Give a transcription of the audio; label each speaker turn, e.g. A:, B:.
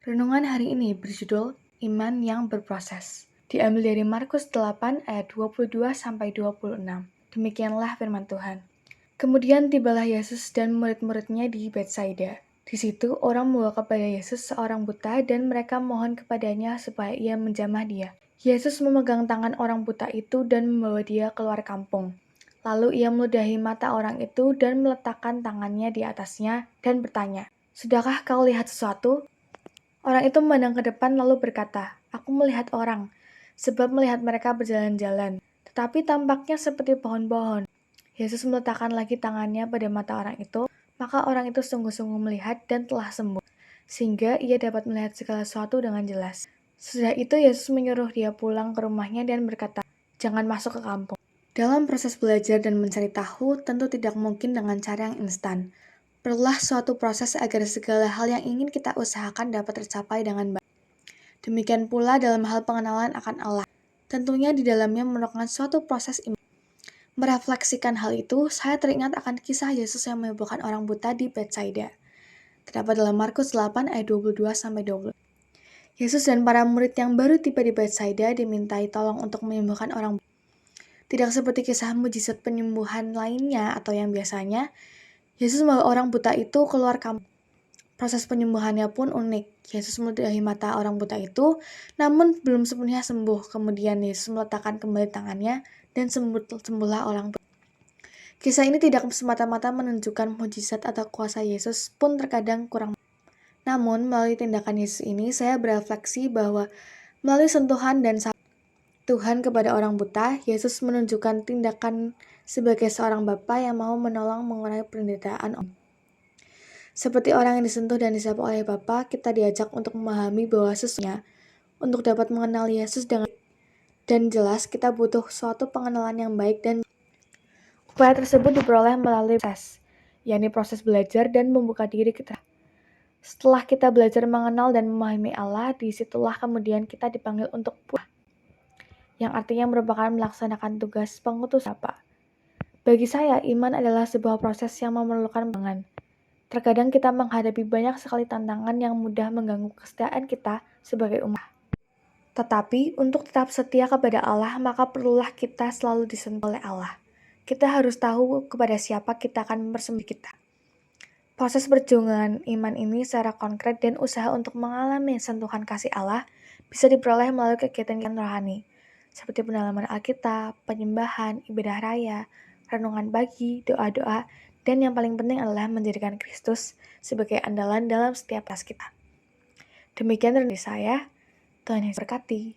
A: Renungan hari ini berjudul Iman yang Berproses. Diambil dari Markus 8 ayat 22-26. Demikianlah firman Tuhan. Kemudian tibalah Yesus dan murid-muridnya di Betsaida. Di situ orang membawa kepada Yesus seorang buta dan mereka mohon kepadanya supaya ia menjamah dia. Yesus memegang tangan orang buta itu dan membawa dia keluar kampung. Lalu ia meludahi mata orang itu dan meletakkan tangannya di atasnya dan bertanya, "Sudahkah kau lihat sesuatu?" Orang itu memandang ke depan lalu berkata, "Aku melihat orang, sebab melihat mereka berjalan-jalan, tetapi tampaknya seperti pohon-pohon." Yesus meletakkan lagi tangannya pada mata orang itu, maka orang itu sungguh-sungguh melihat dan telah sembuh, sehingga ia dapat melihat segala sesuatu dengan jelas. Sesudah itu Yesus menyuruh dia pulang ke rumahnya dan berkata, "Jangan masuk ke kampung." Dalam proses belajar dan mencari tahu, tentu tidak mungkin dengan cara yang instan. Perlulah suatu proses agar segala hal yang ingin kita usahakan dapat tercapai dengan baik. Demikian pula dalam hal pengenalan akan Allah. Tentunya di dalamnya memerlukan suatu proses iman. Merefleksikan hal itu, saya teringat akan kisah Yesus yang menyembuhkan orang buta di Betsaida. Terdapat dalam Markus 8 ayat 22-20. Yesus dan para murid yang baru tiba di Betsaida dimintai tolong untuk menyembuhkan orang buta. Tidak seperti kisah mujizat penyembuhan lainnya atau yang biasanya, Yesus membawa orang buta itu keluar kampung. Proses penyembuhannya pun unik. Yesus meludahi mata orang buta itu, namun belum sepenuhnya sembuh. Kemudian Yesus meletakkan kembali tangannya dan sembuhlah orang buta. Kisah ini tidak semata-mata menunjukkan mujizat atau kuasa Yesus pun terkadang kurang. Namun melalui tindakan Yesus ini saya berefleksi bahwa melalui sentuhan dan Tuhan kepada orang buta, Yesus menunjukkan tindakan sebagai seorang bapa yang mau menolong mengurangi penderitaan. Seperti orang yang disentuh dan disapa oleh Bapa, kita diajak untuk memahami bahwa sesungguhnya untuk dapat mengenal Yesus dan jelas kita butuh suatu pengenalan yang baik dan upaya tersebut diperoleh melalui proses, yakni proses belajar dan membuka diri kita. Setelah kita belajar mengenal dan memahami Allah, disitulah kemudian kita dipanggil untuk pulang, yang artinya merupakan melaksanakan tugas pengutus Bapa. Bagi saya, iman adalah sebuah proses yang memerlukan pengembangan. Terkadang kita menghadapi banyak sekali tantangan yang mudah mengganggu kesetiaan kita sebagai umat. Tetapi untuk tetap setia kepada Allah, maka perlulah kita selalu disentuh oleh Allah. Kita harus tahu kepada siapa kita akan mempersembahkan kita. Proses perjuangan iman ini secara konkret dan usaha untuk mengalami sentuhan kasih Allah bisa diperoleh melalui kegiatan rohani, seperti pendalaman Alkitab, penyembahan, ibadah raya, renungan pagi, doa-doa, dan yang paling penting adalah menjadikan Kristus sebagai andalan dalam setiap tas kita. Demikian dari saya, Tuhan Yesus berkati.